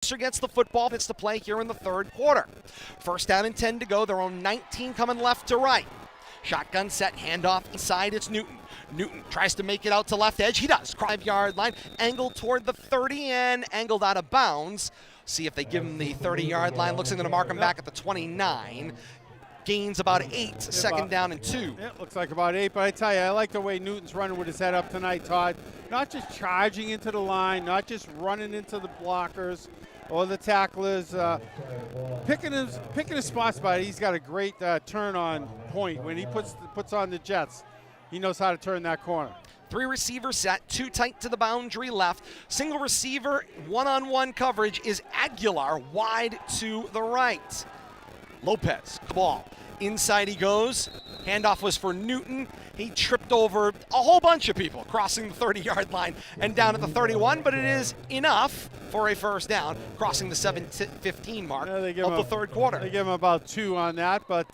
Gets the football, it's to play here in the third quarter. First down and 10 to go, their own 19 coming left to right. Shotgun set, handoff inside, it's Newton. Newton tries to make it out to left edge, he does. 5-yard line, angled toward the 30 and angled out of bounds. See if they give him the 30-yard line, looks like they're gonna mark him back at the 29. Gains about 8, second down and 2. Yeah, looks like about 8, but I tell you, I like the way Newton's running with his head up tonight, Todd. Not just charging into the line, not just running into the blockers or the tacklers, picking his spots, but he's got a great turn on point. When he puts on the jets, he knows how to turn that corner. 3 receiver set, 2 tight to the boundary left. Single receiver, one-on-one coverage is Aguilar wide to the right. Lopez, ball. Inside he goes. Handoff was for Newton. He tripped over a whole bunch of people crossing the 30-yard line and down at the 31, but it is enough for a first down, crossing the 7-15 mark of the third quarter. They give him about 2 on that, but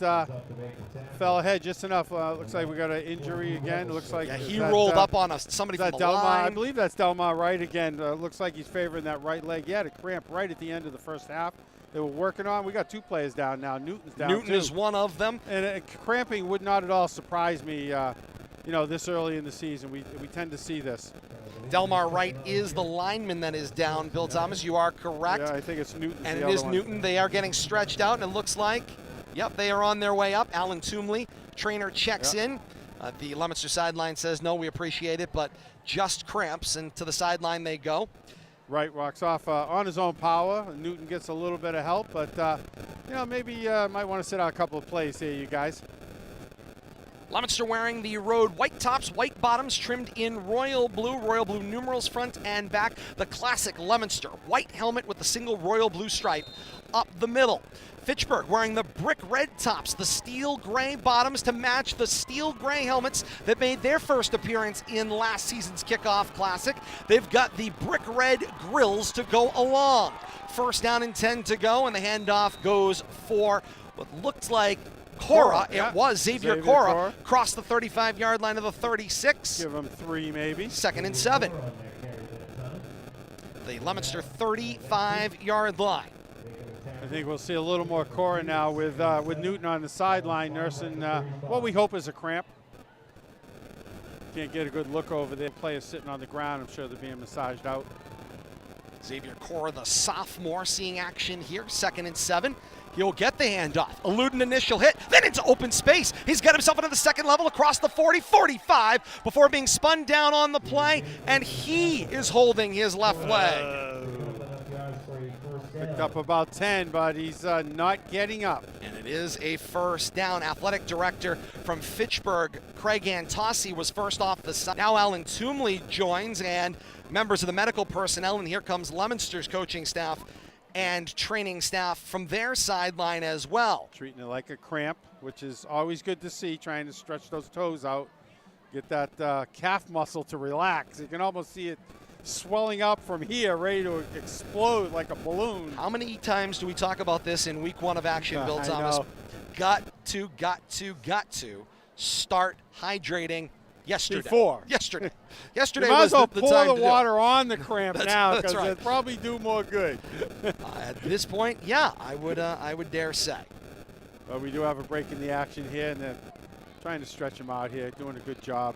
fell ahead just enough. Looks like we got an injury again. Looks like he rolled up on somebody from the Delmar, line. I believe that's Delmar Wright again. Looks like he's favoring that right leg. He had a cramp right at the end of the first half. They were working on. We got 2 players down now. Newton's down. Newton too. is one of them. And cramping would not at all surprise me. This early in the season, we tend to see this. Delmar Wright is the lineman that is down. Bill Thomas, you are correct. Yeah, I think it's Newton. And it is Newton. They are getting stretched out, and it looks like, yep, they are on their way up. Alan Toomley, trainer, checks in. The Leominster sideline says, no, we appreciate it, but just cramps, and to the sideline they go. Wright walks off on his own power. Newton gets a little bit of help, but maybe might want to sit out a couple of plays here, you guys. Leominster wearing the road white tops, white bottoms, trimmed in royal blue numerals front and back. The classic Leominster white helmet with the single royal blue stripe up the middle. Fitchburg wearing the brick red tops, the steel gray bottoms to match the steel gray helmets that made their first appearance in last season's kickoff classic. They've got the brick red grills to go along. First down and 10 to go, and the handoff goes for what looked like Cora. It was Xavier Cora. Crossed the 35-yard line of the 36. Give him 3 maybe. Second and 7. The Leominster 35-yard line. I think we'll see a little more Cora now with Newton on the sideline nursing what we hope is a cramp. Can't get a good look over there. Players sitting on the ground. I'm sure they're being massaged out. Xavier Cora, the sophomore, seeing action here. Second and 7. He'll get the handoff. Elude an initial hit, then into open space. He's got himself into the second level across the 40, 45 before being spun down on the play, and he is holding his left leg. Picked up about 10, but he's not getting up. And it is a first down. Athletic director from Fitchburg, Craig Antossi, was first off the side. Now Alan Toomley joins, and members of the medical personnel, and here comes Leominster's coaching staff and training staff from their sideline as well. Treating it like a cramp, which is always good to see, trying to stretch those toes out, get that calf muscle to relax. You can almost see it swelling up from here, ready to explode like a balloon. How many times do we talk about this in week 1 of action, Bill Thomas? Got to start hydrating yesterday. Yesterday you might was as well the pour time the to water on the cramp now, because right. it'll probably do more good. At this point, yeah, I would dare say. But we do have a break in the action here, and they're trying to stretch him out here, doing a good job.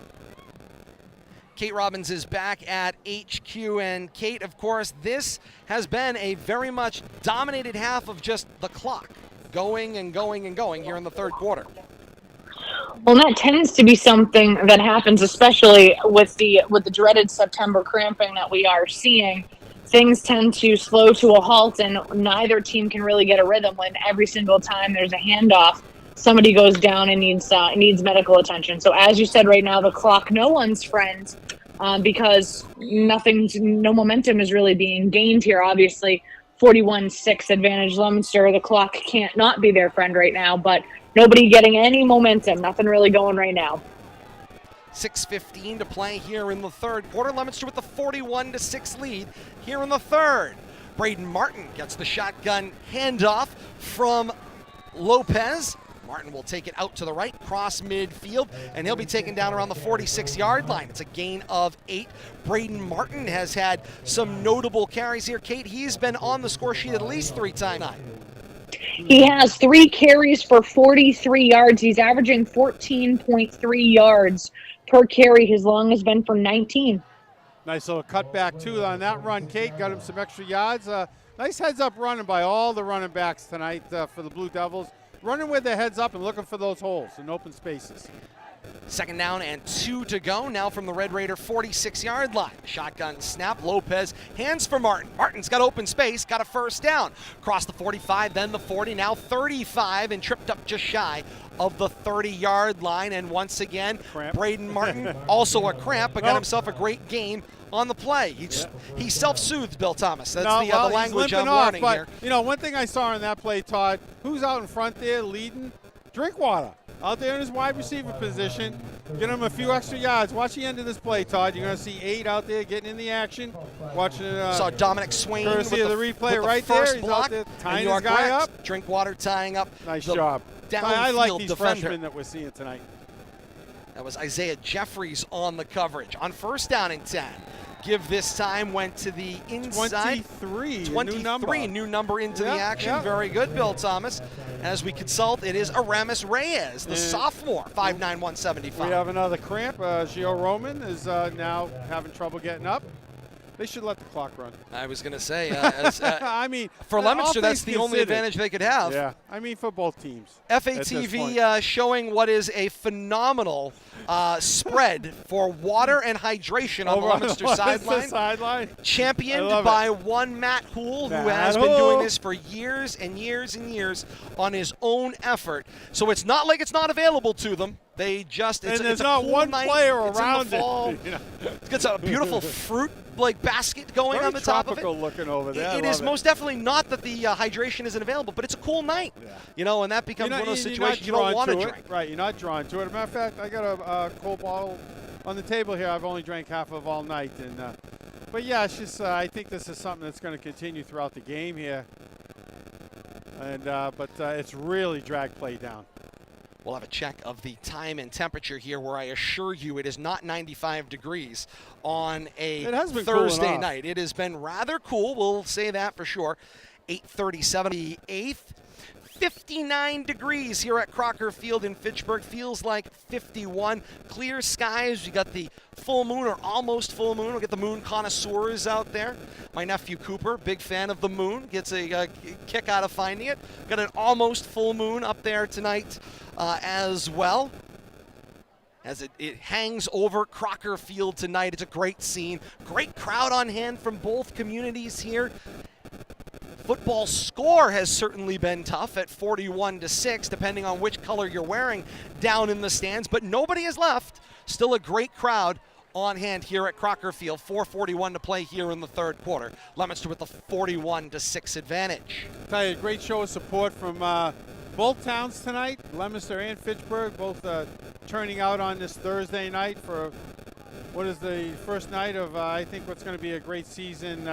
Kate Robbins is back at HQ, and Kate, of course, this has been a very much dominated half of just the clock going and going and going here in the third quarter. Well, that tends to be something that happens, especially with the dreaded September cramping that we are seeing. Things tend to slow to a halt, and neither team can really get a rhythm when every single time there's a handoff, somebody goes down and needs medical attention. So as you said right now, the clock, no one's friend, because no momentum is really being gained here. Obviously, 41-6 advantage Leominster. The clock can't not be their friend right now, but nobody getting any momentum. Nothing really going right now. 6:15 to play here in the third quarter. Leominster with the 41-6 lead here in the third. Braden Martin gets the shotgun handoff from Lopez. Martin will take it out to the right, cross midfield, and he'll be taken down around the 46-yard line. It's a gain of 8. Braden Martin has had some notable carries here. Kate, he's been on the score sheet at least 3 times tonight. He has 3 carries for 43 yards. He's averaging 14.3 yards per carry. His long has been for 19. Nice little cutback, too, on that run. Kate got him some extra yards. Nice heads-up running by all the running backs tonight for the Blue Devils. Running with their heads up and looking for those holes in open spaces. 2nd down and 2 to go. Now from the Red Raider 46-yard line. Shotgun snap. Lopez hands for Martin. Martin's got open space. Got a 1st down. Crossed the 45, then the 40, now 35, and tripped up just shy of the 30-yard line. And once again, Cramp. Braden Martin, also a cramp, but got himself a great gain on the play. He self-soothes, Bill Thomas. That's the language I'm learning here. You know, one thing I saw in that play, Todd, who's out in front there leading? Drinkwater. Out there in his wide receiver position, get him a few extra yards. Watch the end of this play, Todd. You're going to see 8 out there getting in the action. Watching saw Dominic Swain courtesy of the replay right there. He's out there tying his guy up. Drinkwater tying up. Nice job. I like these freshmen that we're seeing tonight. That was Isaiah Jeffries on the coverage. On 1st down and 10. Give this time went to the inside. 23, new number into the action. Very good, Bill Thomas. As we consult, it is Aramis Reyes, the sophomore, 5'9", 175. We have another cramp. Gio Roman is now having trouble getting up. They should let the clock run. I was going to say, I mean, for Leominster, that's the only advantage they could have. Yeah, I mean for both teams. FATV showing what is a phenomenal spread for water and hydration on the Leominster sideline. Championed by one Matt Hoole, who has been doing this for years and years and years on his own effort. So it's not like it's not available to them. They just there's not cool one night. player it's around in the fall. It's got a beautiful fruit basket going Very on the top of it. tropical looking over there. It is most definitely not that the hydration isn't available, but it's a cool night. Yeah. You know, and that becomes one of those situations you don't want to drink. Right, you're not drawn to it. As a matter of fact, I got a cold bottle on the table here. I've only drank half of all night, but yeah, it's just I think this is something that's going to continue throughout the game here, and but it's really dragged play down. We'll have a check of the time and temperature here, where I assure you it is not 95 degrees on a Thursday night. It has been rather cool. We'll say that for sure. 8:37, the 8th. 59 degrees here at Crocker Field in Fitchburg. Feels like 51. Clear skies. You got the full moon or almost full moon. We'll get the moon connoisseurs out there. My nephew Cooper, big fan of the moon, gets a kick out of finding it. Got an almost full moon up there tonight as well. As it hangs over Crocker Field tonight. It's a great scene. Great crowd on hand from both communities here. Football score has certainly been tough at 41-6, depending on which color you're wearing down in the stands, but nobody has left. Still a great crowd on hand here at Crocker Field. 4:41 to play here in the 3rd quarter. Leominster with the 41-6 advantage. Tell you, a great show of support from both towns tonight, Leominster and Fitchburg, both turning out on this Thursday night for what is the first night of, I think, what's going to be a great season.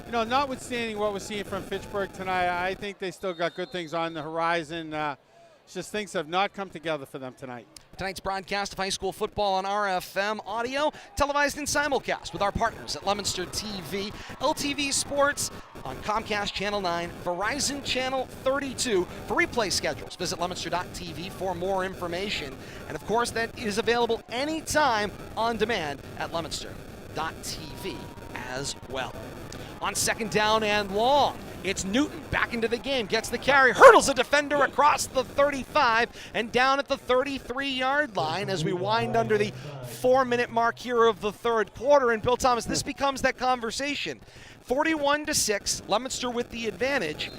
You know, notwithstanding what we're seeing from Fitchburg tonight, I think they still got good things on the horizon. It's just things have not come together for them tonight. Tonight's broadcast of high school football on RFM audio, televised in simulcast with our partners at Leominster TV, LTV Sports on Comcast Channel 9, Verizon Channel 32. For replay schedules, visit leominster.tv for more information. And of course, that is available anytime on demand at leominster.tv as well. On 2nd down and long, it's Newton back into the game, gets the carry, hurdles a defender across the 35 and down at the 33-yard line as we wind under the 4-minute mark here of the 3rd quarter. And Bill Thomas, this becomes that conversation. 41-6, Leominster with the advantage.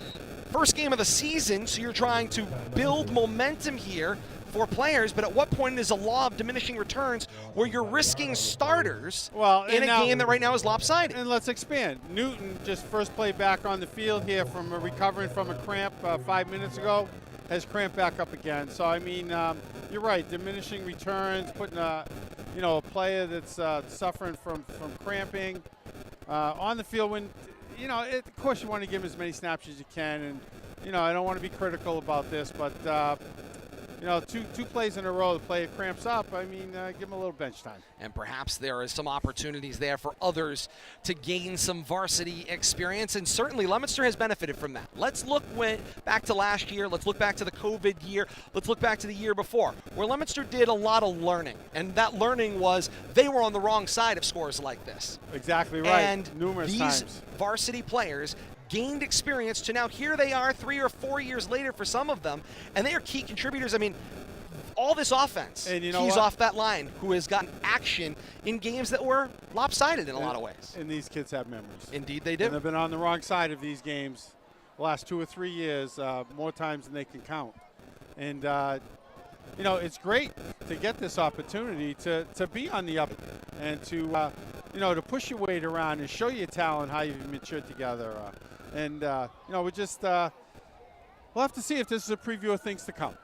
First game of the season, so you're trying to build momentum here for players, but at what point is a law of diminishing returns where you're risking starters in a game that right now is lopsided? And let's expand. Newton just first play back on the field here from recovering from a cramp 5 minutes ago, has cramped back up again. So I mean, you're right. Diminishing returns, putting a player that's suffering from cramping on the field when of course you want to give him as many snaps as you can, and I don't want to be critical about this, but two plays in a row, the player cramps up. I mean, give him a little bench time. And perhaps there is some opportunities there for others to gain some varsity experience, and certainly Leominster has benefited from that. Let's look back to last year. Let's look back to the COVID year. Let's look back to the year before, where Leominster did a lot of learning, and that learning was they were on the wrong side of scores like this. Exactly right. And numerous these times. Varsity players gained experience to now here they are 3 or 4 years later for some of them, and they are key contributors. I mean, all this offense and you know keys what? off that line who has gotten action in games that were lopsided in a lot of ways. And these kids have memories. Indeed they do. And they've been on the wrong side of these games the last 2 or 3 years, more times than they can count. And, it's great to get this opportunity to be on the up and to push your weight around and show your talent, how you've matured together. We'll have to see if this is a preview of things to come.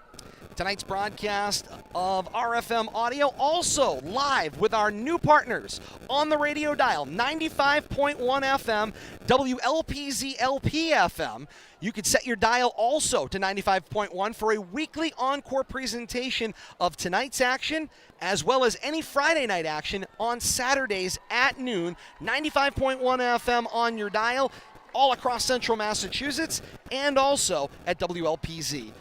Tonight's broadcast of RFM Audio also live with our new partners on the radio dial, 95.1 FM, WLPZ LP FM. You could set your dial also to 95.1 for a weekly encore presentation of tonight's action, as well as any Friday night action on Saturdays at noon, 95.1 FM on your dial, all across central Massachusetts, and also at WLPZ.org.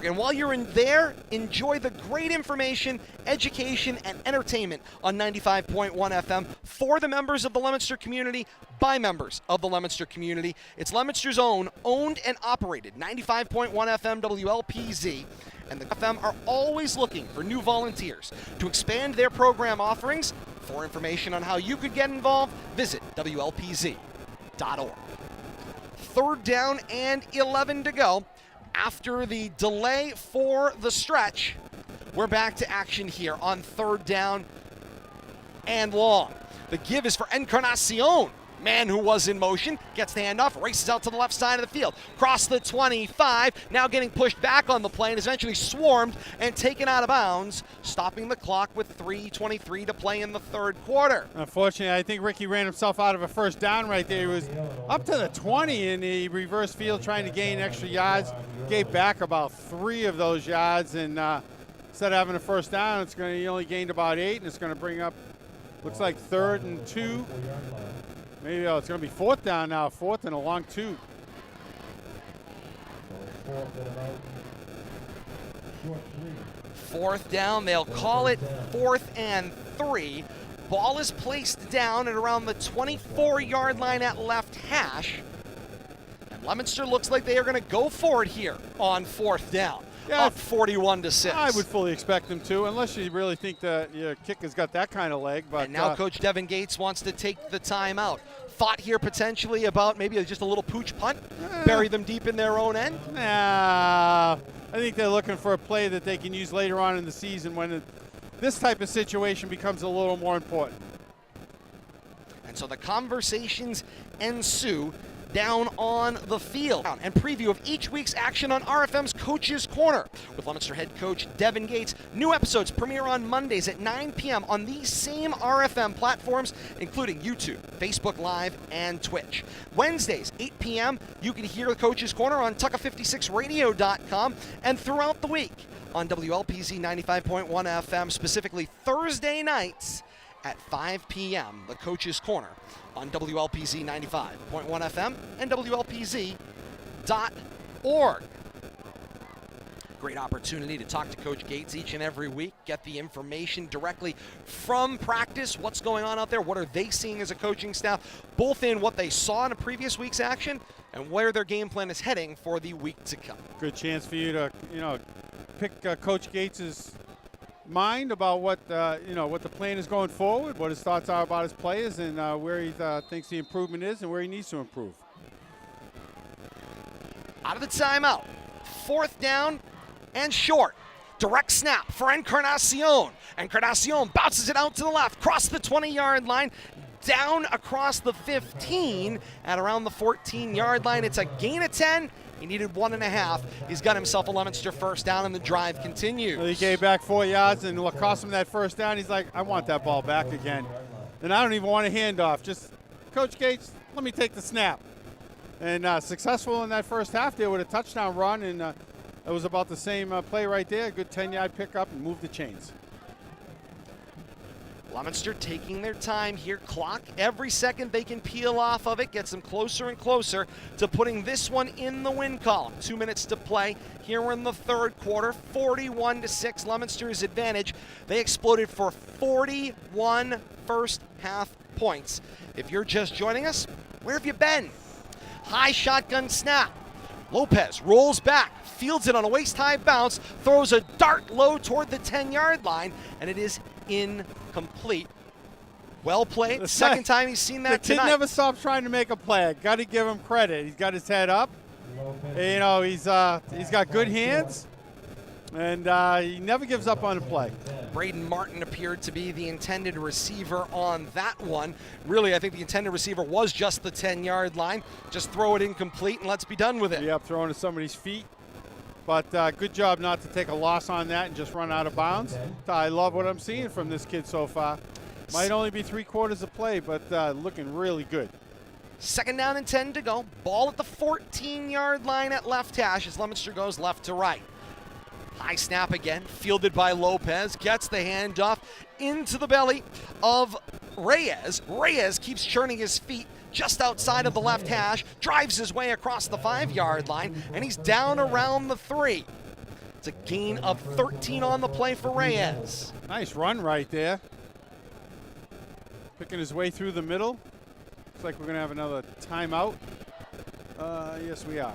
And while you're in there, enjoy the great information, education, and entertainment on 95.1 FM for the members of the Leominster community, by members of the Leominster community. It's Leominster's owned and operated 95.1 FM WLPZ, and the FM are always looking for new volunteers to expand their program offerings. For information on how you could get involved, visit WLPZ.org. 3rd down and 11 to go. After the delay for the stretch, we're back to action here on 3rd down and long. The give is for Encarnacion. Man who was in motion, gets the handoff, races out to the left side of the field. Cross the 25, now getting pushed back on the play and eventually swarmed and taken out of bounds, stopping the clock with 3:23 to play in the 3rd quarter. Unfortunately, I think Ricky ran himself out of a first down right there. He was up to the 20 in the reverse field trying to gain extra yards. Gave back about 3 of those yards, and instead of having a first down, he only gained about 8, and it's going to bring up, looks like 3rd and 2. Maybe it's going to be 4th down now, 4th and a long 2. Fourth down, they'll call it 4th and 3. Ball is placed down at around the 24-yard line at left hash. And Leominster looks like they are going to go for it here on 4th down. Yeah, up 41-6. I would fully expect them to, unless you really think that your kick has got that kind of leg. But and now Coach Devin Gates wants to take the time out. Thought here potentially about maybe just a little pooch punt, bury them deep in their own end. Nah, I think they're looking for a play that they can use later on in the season when this type of situation becomes a little more important. And so the conversations ensue down on the field. And preview of each week's action on RFM's Coach's Corner with Leominster head coach Devin Gates. New episodes premiere on Mondays at 9 p.m. on these same RFM platforms, including YouTube, Facebook Live, and Twitch. Wednesdays, 8 p.m., you can hear the Coach's Corner on Tucka56radio.com and throughout the week on WLPZ 95.1 FM, specifically Thursday nights at 5 p.m., the Coach's Corner on WLPZ 95.1 FM and WLPZ.org. Great opportunity to talk to Coach Gates each and every week, get the information directly from practice, what's going on out there, what are they seeing as a coaching staff, both in what they saw in a previous week's action and where their game plan is heading for the week to come. Good chance for you to, pick Coach Gates's mind about what the plan is going forward, what his thoughts are about his players, and where he thinks the improvement is and where he needs to improve. Out of the timeout, 4th down and short. Direct snap for Encarnacion. Encarnacion bounces it out to the left, across the 20-yard line, down across the 15 at around the 14-yard line. It's a gain of 10. He needed 1.5. He's got himself a Leominster first down, and the drive continues. Well, he gave back 4 yards, and what cost him that first down, he's like, I want that ball back again. And I don't even want a handoff. Just, Coach Gates, let me take the snap. And successful in that first half there with a touchdown run, and It was about the same play right there. A good 10-yard pickup and move the chains. Leominster taking their time here. Clock every second they can peel off of it gets them closer and closer to putting this one in the win column. 2 minutes to play. Here we're in the third quarter. 41-6, Leominster's advantage. They exploded for 41 first half points. If you're just joining us, where have you been? High shotgun snap. Lopez rolls back, fields it on a waist-high bounce, throws a dart low toward the 10-yard line, and it is incomplete. Well played. Second time he's seen that tonight. The kid never stops trying to make a play. Got to give him credit. He's got his head up. You know, he's got good hands, and he never gives up on a play. Braden Martin appeared to be the intended receiver on that one. Really, I think the intended receiver was just the 10-yard line. Just throw it incomplete and let's be done with it. Yep, throwing to somebody's feet. But good job not to take a loss on that and just run out of bounds. I love what I'm seeing from this kid so far. Might only be 3 quarters of play, but looking really good. 2nd down and 10 to go. Ball at the 14-yard line at left hash as Leominster goes left to right. High snap again, fielded by Lopez, gets the handoff into the belly of Reyes. Reyes keeps churning his feet just outside of the left hash, drives his way across the 5-yard line, and he's down around the 3. It's a gain of 13 on the play for Reyes. Nice run right there. Picking his way through the middle. Looks like we're going to have another timeout. Yes, we are.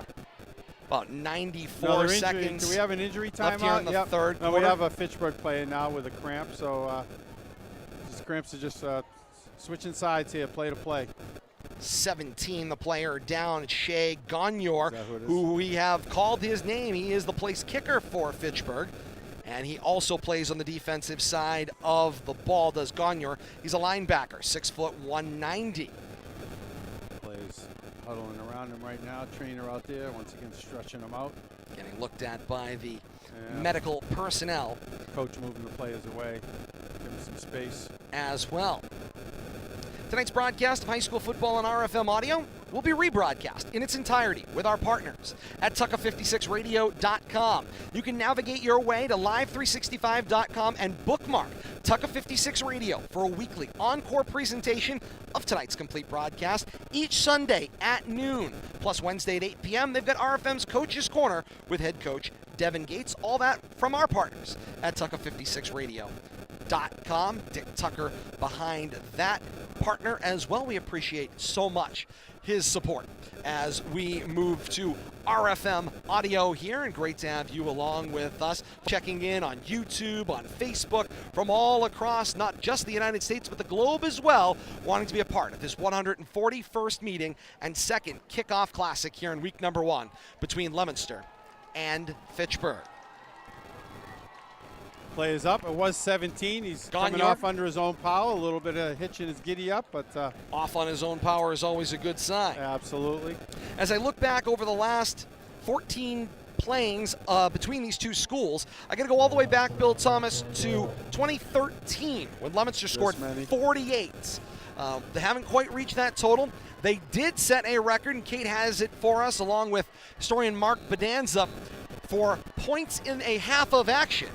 About 94 seconds. Do we have an injury timeout? Left here in the third quarter. No, we have a Fitchburg player now with a cramp, so these cramps are just switching sides here, play to play. 17, the player down, Ch Gagnor, who we have called his name. He is the place kicker for Fitchburg, and he also plays on the defensive side of the ball, does Gagnor. He's a linebacker, 6 foot 190. Players huddling around him right now, trainer out there, once again stretching him out. Getting looked at by the medical personnel. Coach moving the players away, giving some space. As well. Tonight's broadcast of high school football on RFM Audio will be rebroadcast in its entirety with our partners at Tucka56radio.com. You can navigate your way to live365.com and bookmark Tucka56 Radio for a weekly encore presentation of tonight's complete broadcast each Sunday at noon. Plus Wednesday at 8 p.m., they've got RFM's Coach's Corner with head coach Devin Gates. All that from our partners at Tucka56 Radio. Dick Tucker behind that partner as well. We appreciate so much his support as we move to RFM Audio here, and great to have you along with us, checking in on YouTube, on Facebook, from all across not just the United States but the globe as well, wanting to be a part of this 141st meeting and second kickoff classic here in week number 1 between Leominster and Fitchburg. Play is up. It was 17. He's coming off under his own power. A little bit of hitch in his giddy up, but off on his own power is always a good sign. Absolutely. As I look back over the last 14 playings between these two schools, I got to go all the way back, Bill Thomas, to 2013 when Leominster scored 48. They haven't quite reached that total. They did set a record, and Kate has it for us, along with historian Mark Bedanza, for points in a half of action.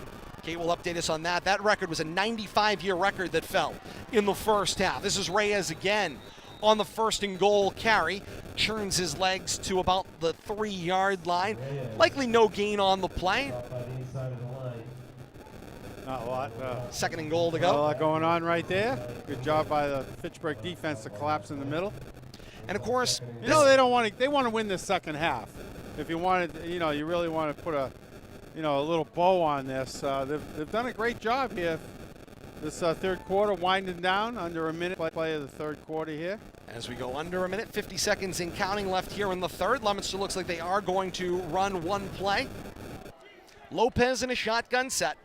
Kate will update us on that. That record was a 95-year record that fell in the first half. This is Reyes again on the 1st and goal carry. Churns his legs to about the 3-yard line. Likely no gain on the play. Not a lot. 2nd and goal to go. Not a lot going on right there. Good job by the Fitchburg defense to collapse in the middle. And of course, you know, they don't want to. They want to win the second half. If you wanted, you really want to put a little bow on this. They've done a great job here. This third quarter winding down, under a minute play of the third quarter here. As we go under a minute, 50 seconds in counting left here in the third. Leominster looks like they are going to run one play. Lopez in a shotgun set.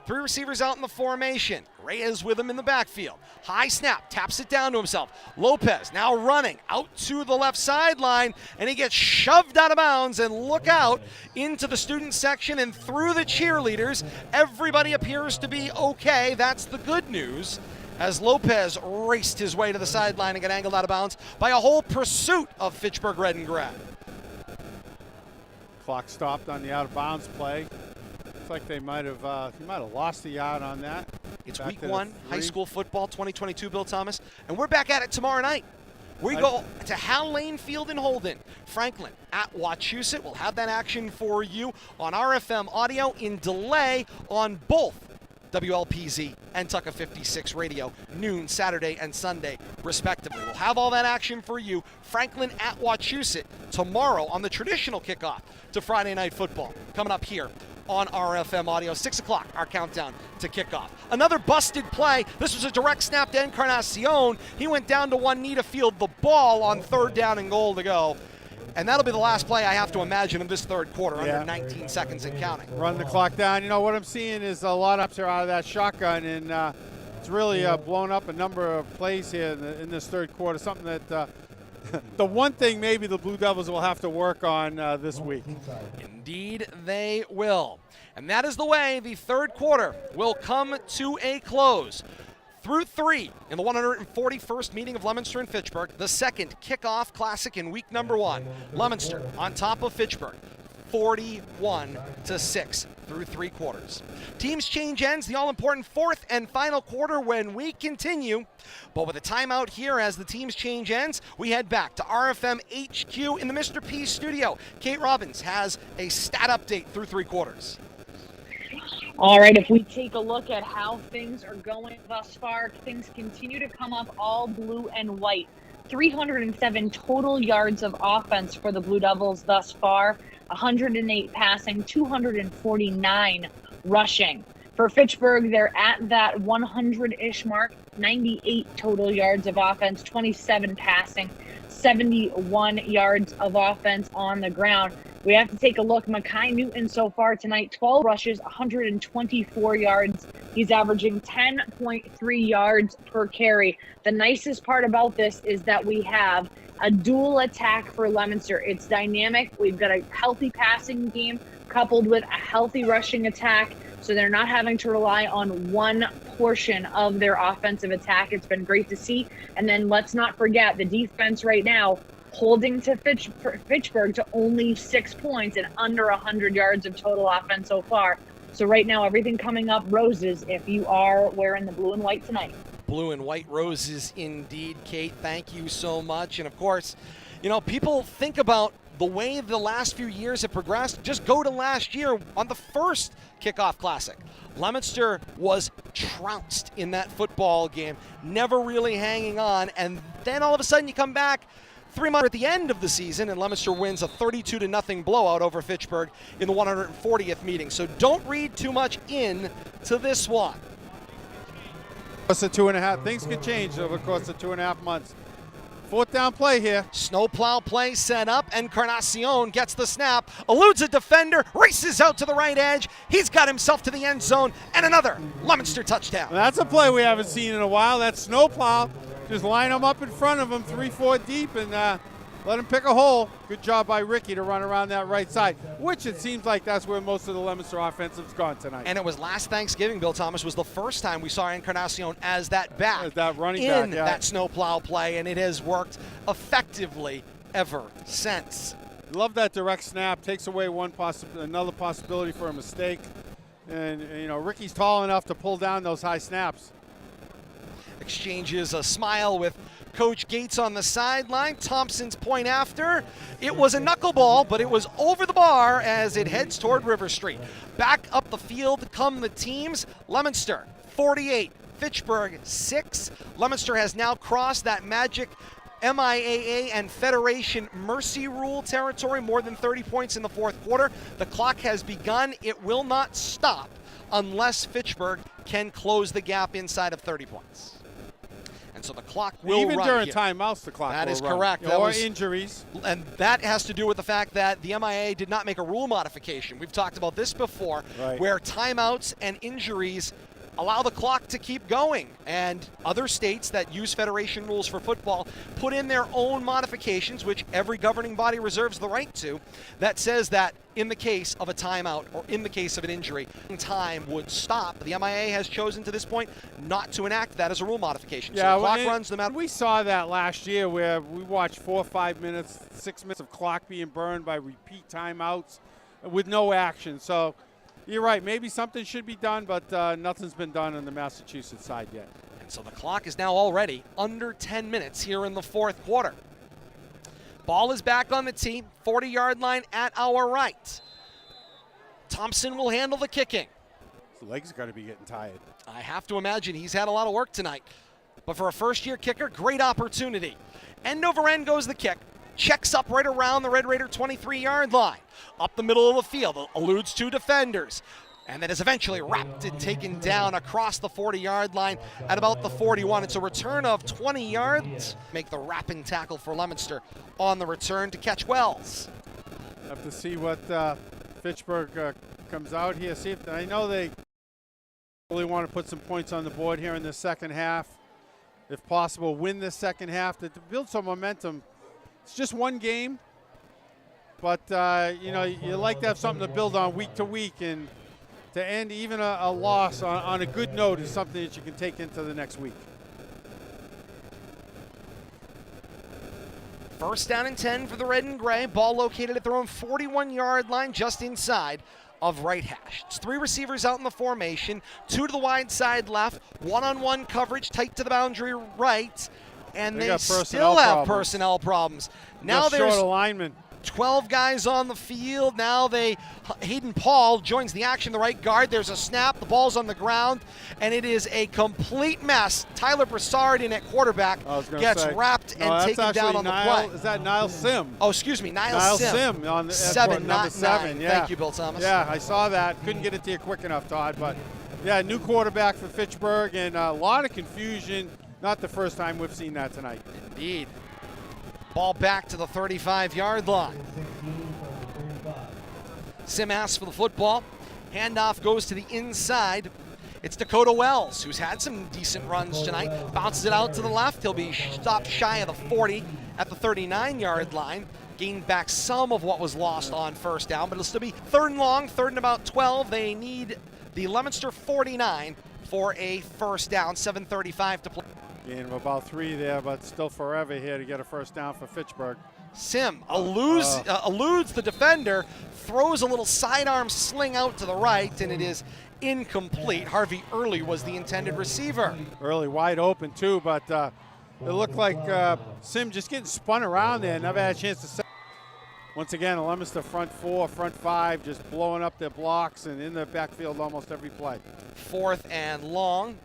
3 receivers out in the formation. Reyes with him in the backfield. High snap, taps it down to himself. Lopez now running out to the left sideline, and he gets shoved out of bounds, and look out into the student section and through the cheerleaders. Everybody appears to be okay. That's the good news, as Lopez raced his way to the sideline and got angled out of bounds by a whole pursuit of Fitchburg Red and Gray. Clock stopped on the out-of-bounds play. Looks like they might have lost the yard on that. It's Back week to the 1, high 3. school football 2022, Bill Thomas, and we're back at it tomorrow night. We go to Hal Lane Field in Holden. Franklin at Wachusett. We'll have that action for you on RFM audio in delay on both WLPZ and Tucka 56 Radio, noon Saturday and Sunday, respectively. We'll have all that action for you. Franklin at Wachusett tomorrow on the traditional kickoff to Friday Night Football. Coming up here on RFM audio, 6 o'clock, our countdown to kickoff. Another busted play. This was a direct snap to Encarnacion. He went down to one knee to field the ball on 3rd down and goal to go. And that'll be the last play, I have to imagine, of this third quarter, under 19 seconds and counting. Run the clock down. You know, what I'm seeing is a lot ups out of that shotgun, and it's really blown up a number of plays here in this third quarter, something that the one thing maybe the Blue Devils will have to work on this week. Indeed, they will. And that is the way the third quarter will come to a close. Through 3 in the 141st meeting of Leominster and Fitchburg, the second kickoff classic in week number 1. Leominster on top of Fitchburg, 41-6 through 3 quarters. Teams change ends, the all-important 4th and final quarter when we continue. But with a timeout here as the teams change ends, we head back to RFM HQ in the Mr. P studio. Kate Robbins has a stat update through 3 quarters. All right, if we take a look at how things are going thus far, things continue to come up all blue and white. 307 total yards of offense for the Blue Devils thus far, 108 passing, 249 rushing. For Fitchburg, they're at that 100-ish mark, 98 total yards of offense, 27 passing, 71 yards of offense on the ground. We have to take a look. Makai Newton so far tonight, 12 rushes, 124 yards. He's averaging 10.3 yards per carry. The nicest part about this is that we have a dual attack for Leominster. It's dynamic. We've got a healthy passing game coupled with a healthy rushing attack, so they're not having to rely on one portion of their offensive attack. It's been great to see. And then let's not forget the defense right now, holding to Fitchburg to only 6 points and under 100 yards of total offense so far. So right now, everything coming up roses if you are wearing the blue and white tonight. Blue and white roses indeed, Kate. Thank you so much. And of course, you know, people think about the way the last few years have progressed. Just go to last year on the first kickoff classic. Leominster was trounced in that football game, never really hanging on. And then all of a sudden you come back 3 months at the end of the season, and Leominster wins a 32-0 blowout over Fitchburg in the 140th meeting. So don't read too much into this one. It's a 2.5. Things can change over the course of 2.5 months. 4th down play here. Snowplow play set up. Encarnacion gets the snap, eludes a defender, races out to the right edge. He's got himself to the end zone, and another Leominster touchdown. That's a play we haven't seen in a while. That snowplow. Just line them up in front of him, 3-4 deep, and let him pick a hole. Good job by Ricky to run around that right side, which it seems like that's where most of the Leominster offensive's gone tonight. And it was last Thanksgiving, Bill Thomas, was the first time we saw Encarnacion as that back, as that running in back, yeah. that snowplow play, and it has worked effectively ever since. Love that direct snap. Takes away another possibility for a mistake. And, you know, Ricky's tall enough to pull down those high snaps. Exchanges a smile with Coach Gates on the sideline. Thompson's point after. It was a knuckleball, but it was over the bar as it heads toward River Street. Back up the field come the teams. Leominster 48, Fitchburg 6. Leominster has now crossed that magic MIAA and Federation mercy rule territory, more than 30 points in the 4th quarter. The clock has begun. It will not stop unless Fitchburg can close the gap inside of 30 points. And so the clock will run. Even during here. timeouts, the clock will run. That is correct. Or injuries. And that has to do with the fact that the MIA did not make a rule modification. We've talked about this before, where timeouts and injuries allow the clock to keep going. And other states that use federation rules for football put in their own modifications, which every governing body reserves the right to, that says that in the case of a timeout or in the case of an injury, time would stop. The MIA has chosen to this point not to enact that as a rule modification. Yeah, so the clock runs no matter. We saw that last year where we watched 4 or 5 minutes, 6 minutes of clock being burned by repeat timeouts. with no action. So you're right. Maybe something should be done, but nothing's been done on the Massachusetts side yet. And so the clock is now already under 10 minutes here in the fourth quarter. Ball is back on the tee, 40-yard line at our right. Thompson will handle the kicking. His legs are going to be getting tired. I have to imagine he's had a lot of work tonight. But for a first-year kicker, great opportunity. End over end goes the kick. Checks up right around the Red Raider 23-yard line. Up the middle of the field, eludes two defenders. And then is eventually wrapped and taken down across the 40-yard line at about the 41. It's a return of 20 yards. Make the wrapping tackle for Leominster on the return to catch Wells. Have to see what Fitchburg comes out here. See if I know they really want to put some points on the board here in the second half. If possible, win the second half to build some momentum. It's just one game, but you know, you like to have something to build on week to week, and to end even a loss on a good note is something that you can take into the next week. First down and 10 for the red and gray. Ball located at their own 41-yard line, just inside of right hash. It's three receivers out in the formation, two to the wide side left, one-on-one coverage tight to the boundary right, and they still have personnel problems. Now there's short alignment. 12 guys on the field. Now Hayden Paul joins the action, the right guard. There's a snap, the ball's on the ground, and it is a complete mess. Tyler Broussard in at quarterback gets wrapped and taken down on the play. Is that Niles Sim? Oh, excuse me, Niles Sim on the seven, number not 7. nine. Yeah. Thank you, Bill Thomas. Yeah, I saw that. Couldn't get it to you quick enough, Todd, but yeah, new quarterback for Fitchburg, and a lot of confusion. Not the first time we've seen that tonight. Indeed. Ball back to the 35-yard line. Sim asks for the football. Handoff goes to the inside. It's Dakota Wells, who's had some decent runs tonight. Bounces it out to the left. He'll be stopped shy of the 40 at the 39-yard line. Gained back some of what was lost on first down, but it'll still be third and long, third and about 12. They need the Leominster 49 for a first down, 7:35 to play. Gain of about 3 there, but still forever here to get a first down for Fitchburg. Sim eludes the defender, throws a little sidearm sling out to the right, and it is incomplete. Harvey Early was the intended receiver. Early wide open too, but it looked like Sim just getting spun around there, never had a chance to set. Once again, a Leominster front 4, front 5, just blowing up their blocks and in the backfield almost every play. Fourth and long.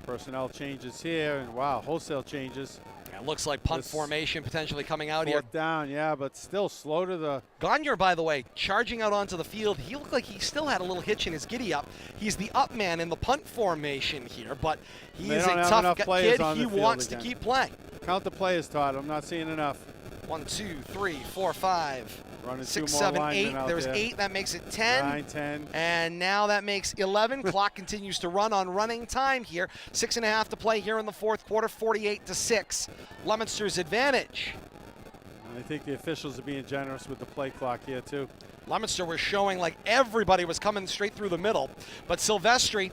Personnel changes here, and wow, wholesale changes. It looks like punt formation potentially coming out here. Fourth down, yeah, but still slow to the... Gagne, by the way, charging out onto the field. He looked like he still had a little hitch in his giddy-up. He's the up man in the punt formation here, but he is a tough kid. He wants to keep playing. Count the players, Todd. I'm not seeing enough. 1, 2, 3, 4, 5. Running 6, 2 more 7, 8. There's there. 8. That makes it 10. 9, 10. And now that makes 11. Clock continues to run on running time here. 6.5 to play here in the fourth quarter. 48-6. Leominster's advantage. I think the officials are being generous with the play clock here too. Leominster was showing like everybody was coming straight through the middle, but Silvestri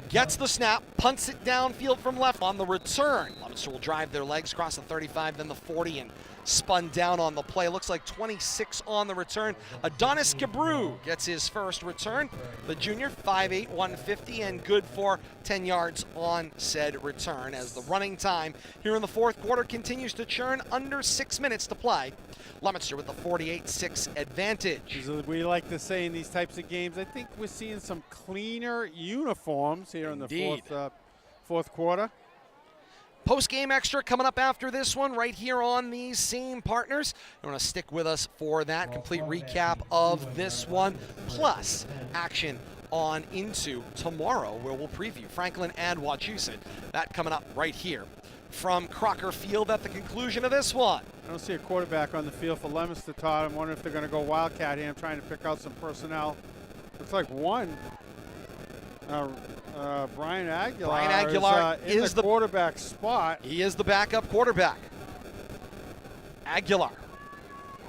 gets the snap, punts it downfield from left on the return. Leominster will drive their legs across the 35, then the 40, and spun down on the play. Looks like 26 on the return. Adonis Cabrew gets his first return. The junior, 5'8", 150, and good for 10 yards on said return as the running time here in the fourth quarter continues to churn under 6 minutes to play. Leominster with the 48-6 advantage. As we like to say in these types of games, I think we're seeing some cleaner uniforms here in the fourth quarter. Post-game extra coming up after this one right here on these same partners. You want to stick with us for that complete recap of this one, plus action on into tomorrow where we'll preview Franklin and Wachusett. That coming up right here from Crocker Field at the conclusion of this one. I don't see a quarterback on the field for Leominster, Todd. I'm wondering if they're going to go Wildcat here. I'm trying to pick out some personnel. Looks like one. Brian Aguilar is the quarterback spot. He is the backup quarterback. Aguilar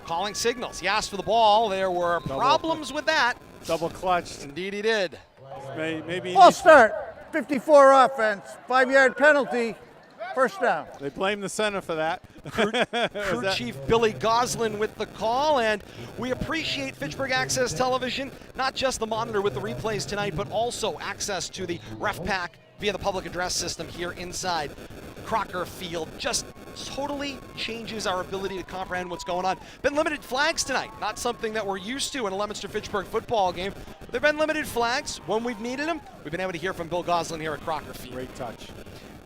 calling signals. He asked for the ball. There were problems with that. Double clutched. Indeed he did. Maybe False start. 54 offense. 5-yard penalty. First down. They blame the center for that. Crew Chief Billy Goslin with the call, and we appreciate Fitchburg Access Television, not just the monitor with the replays tonight, but also access to the ref pack via the public address system here inside Crocker Field. Just totally changes our ability to comprehend what's going on. Been limited flags tonight, not something that we're used to in a Leominster-Fitchburg football game. There have been limited flags when we've needed them. We've been able to hear from Bill Goslin here at Crocker Field. Great touch.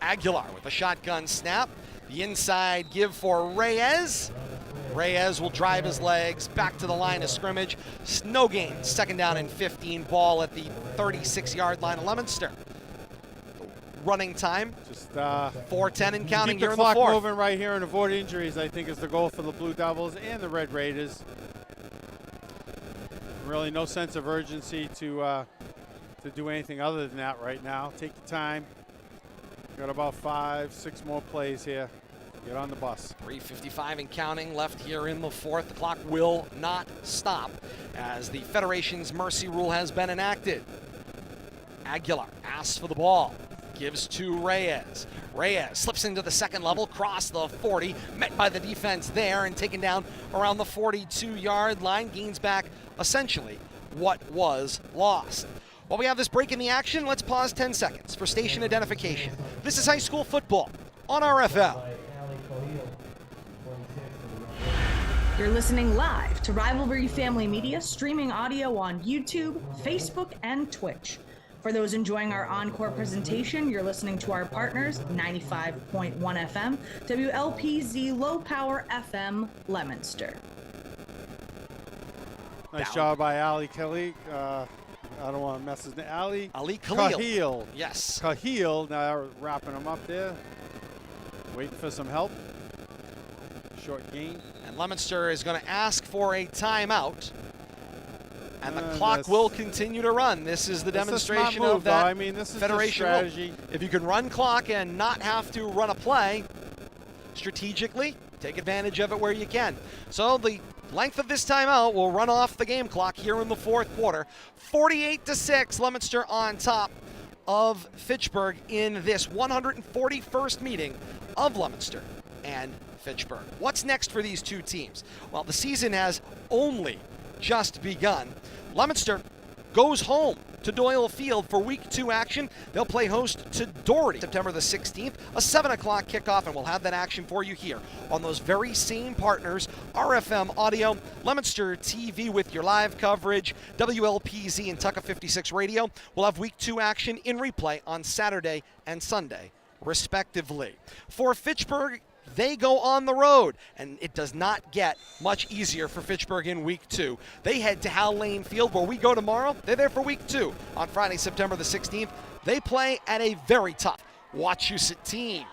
Aguilar with a shotgun snap. The inside give for Reyes. Reyes will drive his legs back to the line of scrimmage. No gain. 2nd down and 15. Ball at the 36-yard line of Leominster. Running time, just 4:10 and counting here in the fourth. Keep the clock fourth. moving right here and avoid injuries, I think, is the goal for the Blue Devils and the Red Raiders. Really no sense of urgency to do anything other than that right now. Take your time. Got about 5-6 more plays here. Get on the bus. 3:55 and counting left here in the fourth. The clock will not stop as the Federation's mercy rule has been enacted. Aguilar asks for the ball. Gives to Reyes. Reyes slips into the second level, cross the 40, met by the defense there and taken down around the 42-yard line. Gains back essentially what was lost. While we have this break in the action, let's pause 10 seconds for station identification. This is high school football on RFM. You're listening live to Rivalry Family Media, streaming audio on YouTube, Facebook, and Twitch. For those enjoying our encore presentation, you're listening to our partners, 95.1 FM, WLPZ Low Power FM, Leominster. Nice job by Ali Khalil. I don't want to mess his name. Ali Khalil. Yes. Khalil. Now wrapping him up there. Waiting for some help. Short gain. And Leominster is going to ask for a timeout. And the clock will continue to run. This is the demonstration of that I mean, this is Federation strategy. Rule. If you can run clock and not have to run a play strategically, take advantage of it where you can. So the length of this timeout will run off the game clock here in the fourth quarter. 48-6, Leominster on top of Fitchburg in this 141st meeting of Leominster and Fitchburg. What's next for these two teams? Well, the season has only just begun. Leominster goes home to Doyle Field for Week 2 action. They'll play host to Doherty September the 16th, a 7 o'clock kickoff, and we'll have that action for you here on those very same partners, RFM Audio, Leominster TV with your live coverage, WLPZ and Tucka 56 Radio. We'll have Week 2 action in replay on Saturday and Sunday, respectively. For Fitchburg, they go on the road, and it does not get much easier for Fitchburg in Week 2. They head to Hal Lane Field, where we go tomorrow. They're there for Week 2 on Friday, September the 16th. They play at a very tough Wachusett team.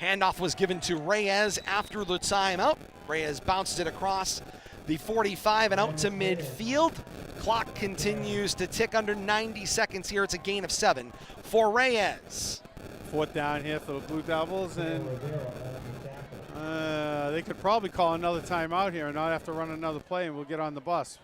Handoff was given to Reyes after the timeout. Reyes bounced it across the 45 and out to midfield. Clock continues to tick under 90 seconds here. It's a gain of 7 for Reyes. 4th down here for the Blue Devils, and they could probably call another timeout here and not have to run another play, and we'll get on the bus.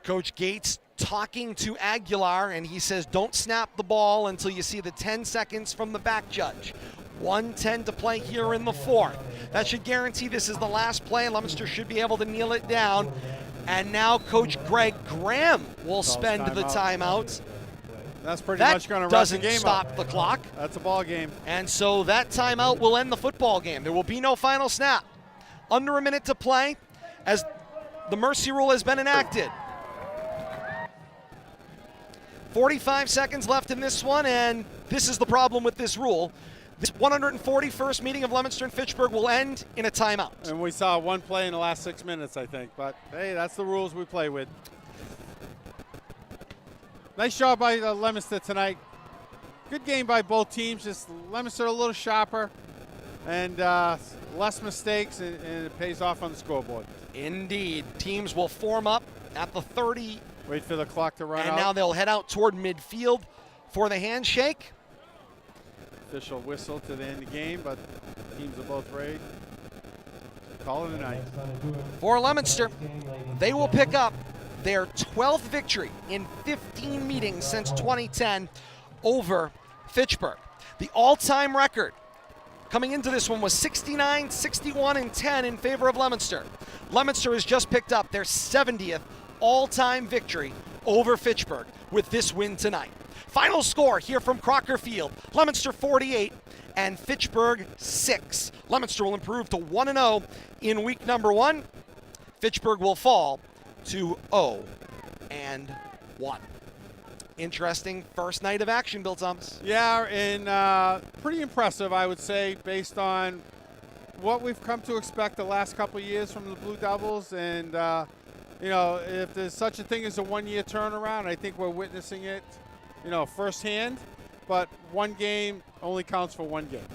Coach Gates talking to Aguilar, and he says don't snap the ball until you see the 10 seconds from the back judge. 1:10 to play here in the fourth. That should guarantee this is the last play, and Leominster should be able to kneel it down. And now Coach Greg Graham will spend the timeout. That's pretty much going to wrap the game up. Doesn't stop the clock. That's a ball game. And so that timeout will end the football game. There will be no final snap. Under a minute to play as the mercy rule has been enacted. 45 seconds left in this one, and this is the problem with this rule. This 141st meeting of Leominster and Fitchburg will end in a timeout. And we saw one play in the last 6 minutes, I think. But, hey, that's the rules we play with. Nice job by Leominster tonight. Good game by both teams. Just Leominster a little sharper and less mistakes, and it pays off on the scoreboard. Indeed. Teams will form up at the 30. Wait for the clock to run out. And now they'll head out toward midfield for the handshake. Official whistle to the end of the game, but teams are both ready. Call it a night. For Leominster, they will pick up their 12th victory in 15 meetings since 2010 over Fitchburg. The all-time record coming into this one was 69, 61, and 10 in favor of Leominster. Leominster has just picked up their 70th all-time victory over Fitchburg with this win tonight. Final score here from Crocker Field, Leominster 48 and Fitchburg 6. Leominster will improve to 1-0 in week number 1. Fitchburg will fall to 0-1. Interesting first night of action, Bill Thomas. Yeah, and pretty impressive, I would say, based on what we've come to expect the last couple of years from the Blue Devils. And, you know, if there's such a thing as a one-year turnaround, I think we're witnessing it, you know, firsthand. But one game only counts for one game.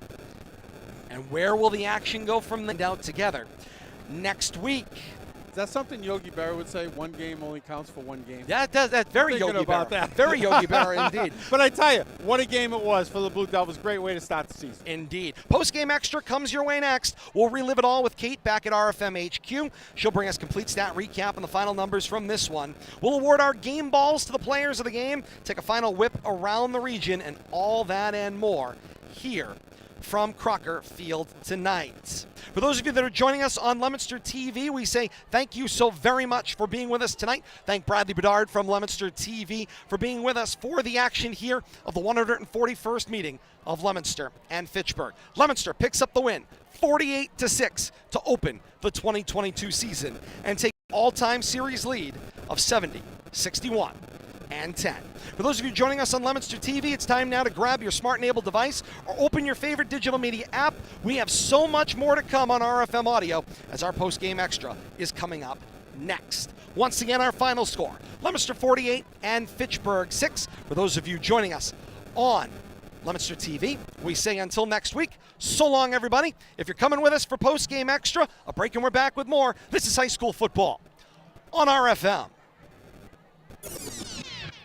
And where will the action go from the out together next week? Is that something Yogi Berra would say? One game only counts for one game? Yeah, it does. That's very Yogi about Berra. that. Very Yogi Berra indeed. But I tell you, what a game it was for the Blue Devils. Great way to start the season. Indeed. Post-game extra comes your way next. We'll relive it all with Kate back at RFM HQ. She'll bring us complete stat recap and the final numbers from this one. We'll award our game balls to the players of the game, take a final whip around the region, and all that and more here from Crocker Field tonight. For those of you that are joining us on Leominster TV, we say thank you so very much for being with us tonight. Thank Bradley Bedard from Leominster TV for being with us for the action here of the 141st meeting of Leominster and Fitchburg. Leominster picks up the win, 48-6, to open the 2022 season and take all-time series lead of 70, 61, and 10. For those of you joining us on Leominster TV, it's time now to grab your smart-enabled device or open your favorite digital media app. We have so much more to come on RFM Audio as our post-game extra is coming up next. Once again, our final score, Leominster 48 and Fitchburg 6. For those of you joining us on Leominster TV, we say until next week, so long everybody. If you're coming with us for post-game extra, a break and we're back with more. This is high school football on RFM.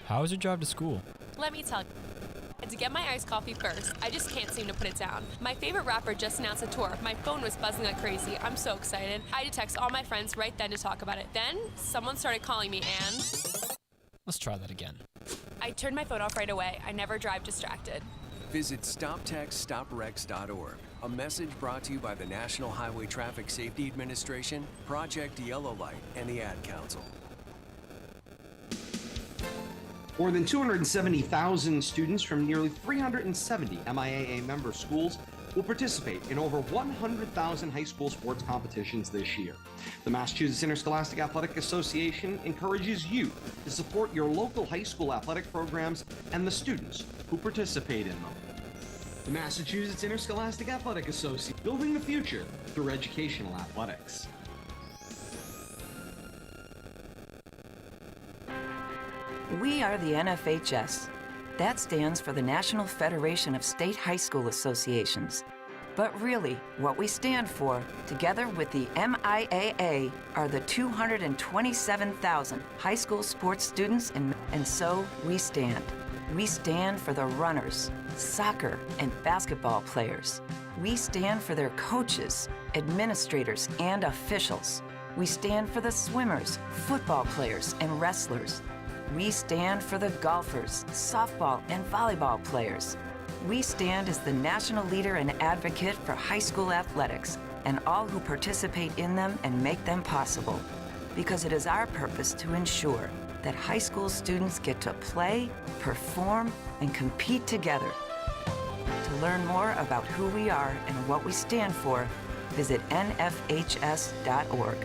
How was your drive to school? Let me tell you. To get my iced coffee first, I just can't seem to put it down. My favorite rapper just announced a tour. My phone was buzzing like crazy. I'm so excited. I had to text all my friends right then to talk about it. Then, someone started calling me and... Let's try that again. I turned my phone off right away. I never drive distracted. Visit StopTextStopWrecks.org. A message brought to you by the National Highway Traffic Safety Administration, Project Yellow Light, and the Ad Council. More than 270,000 students from nearly 370 MIAA member schools will participate in over 100,000 high school sports competitions this year. The Massachusetts Interscholastic Athletic Association encourages you to support your local high school athletic programs and the students who participate in them. The Massachusetts Interscholastic Athletic Association, building the future through educational athletics. We are the NFHS. That stands for the National Federation of State High School Associations. But really, what we stand for, together with the MIAA, are the 227,000 high school sports students, and so we stand. We stand for the runners, soccer and basketball players. We stand for their coaches, administrators, and officials. We stand for the swimmers, football players, and wrestlers. We stand for the golfers, softball, and volleyball players. We stand as the national leader and advocate for high school athletics and all who participate in them and make them possible. Because it is our purpose to ensure that high school students get to play, perform, and compete together. To learn more about who we are and what we stand for, visit nfhs.org.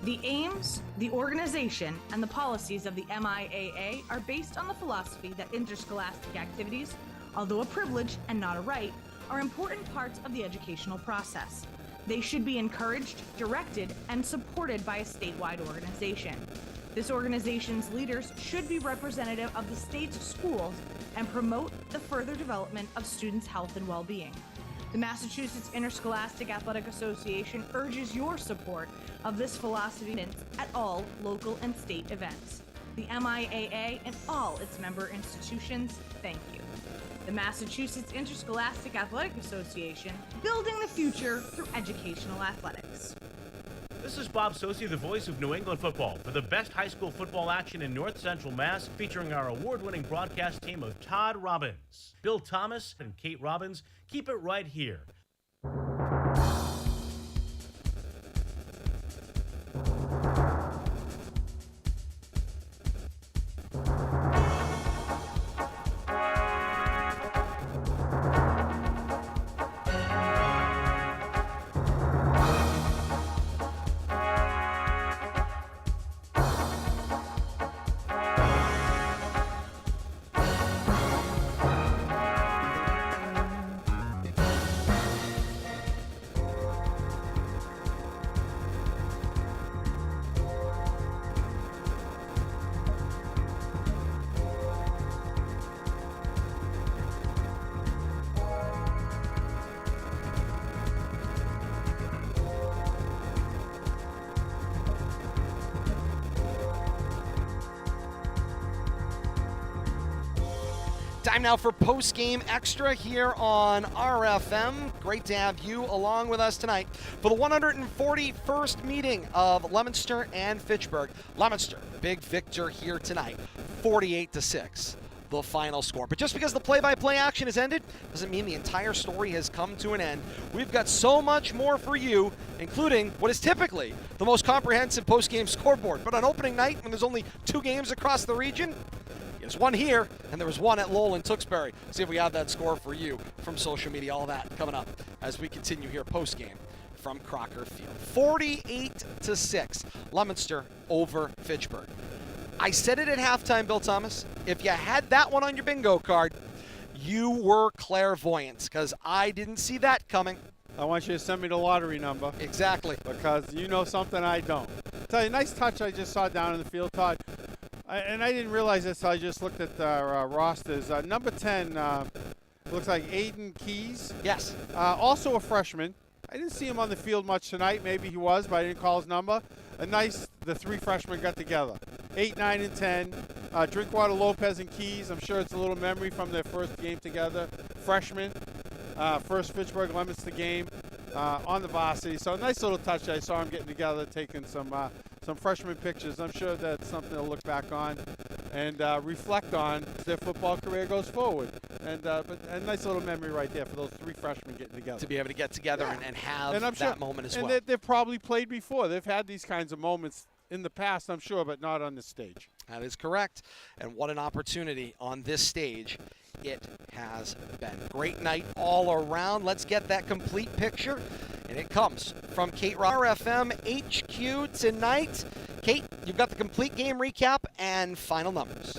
The aims, the organization, and the policies of the MIAA are based on the philosophy that interscholastic activities, although a privilege and not a right, are important parts of the educational process. They should be encouraged, directed, and supported by a statewide organization. This organization's leaders should be representative of the state's schools and promote the further development of students' health and well-being. The Massachusetts Interscholastic Athletic Association urges your support of this philosophy at all local and state events. The MIAA and all its member institutions, thank you. The Massachusetts Interscholastic Athletic Association, building the future through educational athletics. This is Bob Sosi, the voice of New England football, for the best high school football action in North Central Mass, featuring our award-winning broadcast team of Todd Robbins, Bill Thomas, and Kate Robbins. Keep it right here. Time now for post-game extra here on RFM. Great to have you along with us tonight for the 141st meeting of Leominster and Fitchburg. Leominster, big victor here tonight, 48-6. The final score. But just because the play-by-play action has ended doesn't mean the entire story has come to an end. We've got so much more for you, including what is typically the most comprehensive post-game scoreboard. But on opening night, when there's only 2 games across the region, there's one here, and there was one at Lowell and Tewksbury. See if we have that score for you from social media. All that coming up as we continue here post-game from Crocker Field. 48-6, Leominster over Fitchburg. I said it at halftime, Bill Thomas. If you had that one on your bingo card, you were clairvoyant, because I didn't see that coming. I want you to send me the lottery number. Exactly. Because you know something I don't. Tell you, nice touch I just saw down in the field, Todd. And I didn't realize this, so I just looked at the rosters. Number 10 looks like Aiden Keys. Yes. Also a freshman. I didn't see him on the field much tonight. Maybe he was, but I didn't call his number. The 3 freshmen got together. 8, 9, and 10. Drinkwater, Lopez, and Keys. I'm sure it's a little memory from their first game together. Freshmen. First Fitchburg Leominster game on the varsity. So a nice little touch. I saw them getting together, taking some freshman pictures. I'm sure that's something to look back on and reflect on as their football career goes forward. But a nice little memory right there for those 3 freshmen getting together. To be able to get together and have and that moment as well. And they've probably played before. They've had these kinds of moments in the past, I'm sure, but not on this stage. That is correct. And what an opportunity on this stage it has been. Great night all around. Let's get that complete picture. And it comes from Kate RFM HQ tonight. Kate, you've got the complete game recap and final numbers.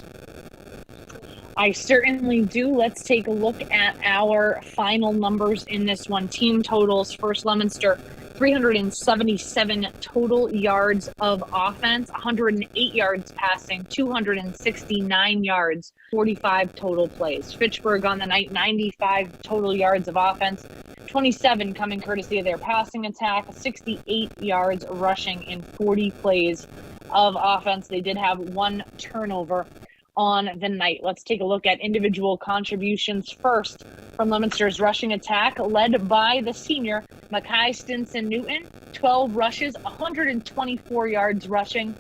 I certainly do. Let's take a look at our final numbers in this one. Team totals, first Leominster, 377 total yards of offense, 108 yards passing, 269 yards, 45 total plays. Fitchburg on the night, 95 total yards of offense, 27 coming courtesy of their passing attack, 68 yards rushing in 40 plays of offense. They did have 1 turnover on the night. Let's take a look at individual contributions first from Leominster's rushing attack, led by the senior Mackay Stinson Newton. 12 rushes, 124 yards rushing.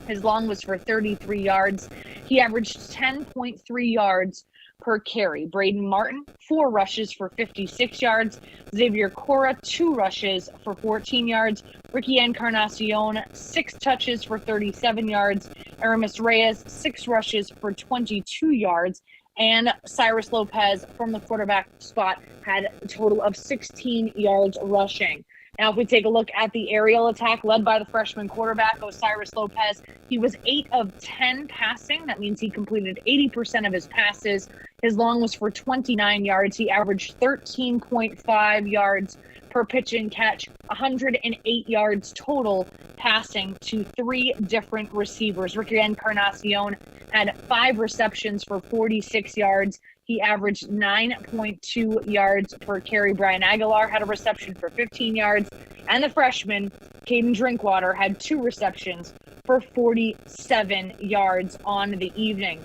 His long was for 33 yards. He averaged 10.3 yards per carry. Braden Martin, 4 rushes for 56 yards. Xavier Cora, 2 rushes for 14 yards. Ricky Encarnacion, 6 touches for 37 yards. Aramis Reyes, 6 rushes for 22 yards. And Cyrus Lopez from the quarterback spot had a total of 16 yards rushing. Now, if we take a look at the aerial attack led by the freshman quarterback, Osiris Lopez, he was 8 of 10 passing. That means he completed 80% of his passes. His long was for 29 yards. He averaged 13.5 yards per pitch and catch, 108 yards total passing to 3 different receivers. Ricky Encarnacion had 5 receptions for 46 yards. He averaged 9.2 yards per carry. Brian Aguilar had a reception for 15 yards. And the freshman, Caden Drinkwater, had 2 receptions for 47 yards on the evening.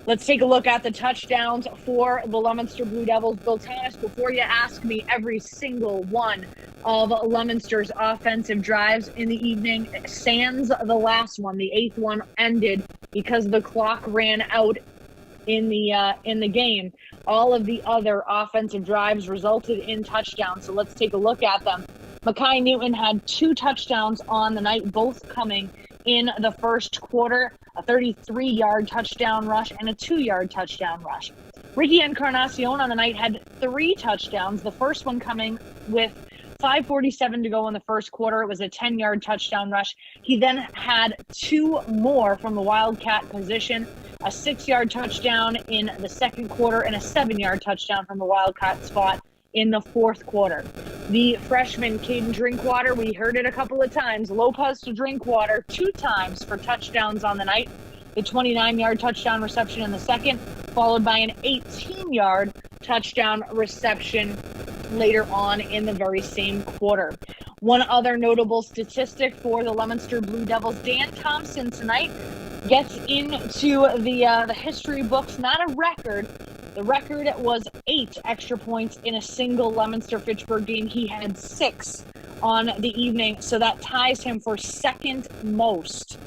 Let's take a look at the touchdowns for the Leominster Blue Devils. Bill Thomas, before you ask me every single one of Leominster's offensive drives in the evening, sans the last one, the 8th one ended because the clock ran out in the game. All of the other offensive drives resulted in touchdowns. So let's take a look at them. Mackay Newton had 2 touchdowns on the night, both coming in the first quarter, a 33-yard touchdown rush and a 2-yard touchdown rush. Ricky Encarnacion on the night had 3 touchdowns, the first one coming with 5:47 to go in the first quarter. It was a 10-yard touchdown rush. He then had 2 more from the Wildcat position, a 6-yard touchdown in the second quarter and a 7-yard touchdown from the Wildcat spot in the fourth quarter. The freshman Caden Drinkwater, we heard it a couple of times, Lopez to Drinkwater 2 times for touchdowns on the night. The 29-yard touchdown reception in the second, followed by an 18-yard touchdown reception later on in the very same quarter. One other notable statistic for the Leominster Blue Devils, Dan Thompson tonight gets into the history books, not a record. The record was 8 extra points in a single Leominster-Fitchburg game. He had 6 on the evening, so that ties him for second most.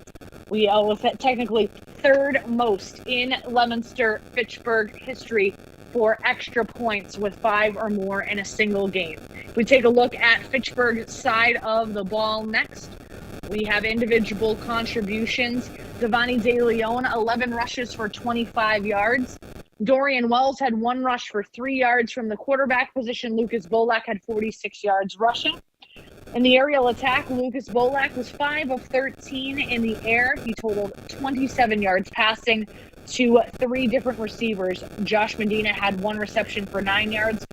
Technically third most in Leominster-Fitchburg history for extra points with 5 or more in a single game. If we take a look at Fitchburg's side of the ball next, we have individual contributions. Devani De Leon, 11 rushes for 25 yards. Dorian Wells had 1 rush for 3 yards from the quarterback position. Lucas Bolak had 46 yards rushing. In the aerial attack, Lucas Bolak was 5 of 13 in the air. He totaled 27 yards passing to 3 different receivers. Josh Medina had 1 reception for 9 yards.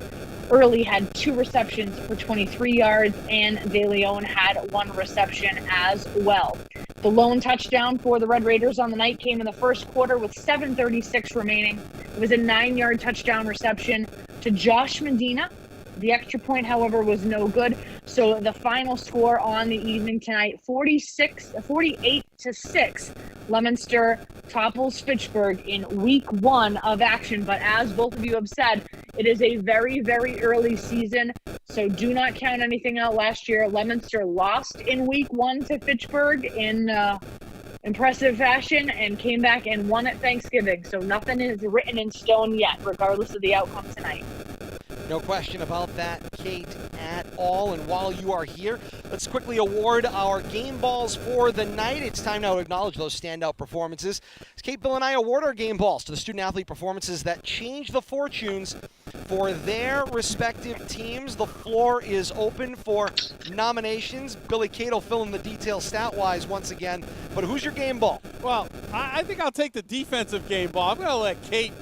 Early had 2 receptions for 23 yards, and De Leon had 1 reception as well. The lone touchdown for the Red Raiders on the night came in the first quarter with 7:36 remaining. It was a 9-yard touchdown reception to Josh Medina. The extra point, however, was no good. So the final score on the evening tonight, 48-6. Leominster topples Fitchburg in week 1 of action. But as both of you have said, it is a very, very early season. So do not count anything out. Last year, Leominster lost in week 1 to Fitchburg in impressive fashion and came back and won at Thanksgiving. So nothing is written in stone yet, regardless of the outcome tonight. No question about that, Kate, at all. And while you are here, let's quickly award our game balls for the night. It's time now to acknowledge those standout performances. As Kate, Bill, and I award our game balls to the student-athlete performances that change the fortunes for their respective teams. The floor is open for nominations. Billy Kate will fill in the details stat-wise once again. But who's your game ball? Well, I think I'll take the defensive game ball. I'm going to let Kate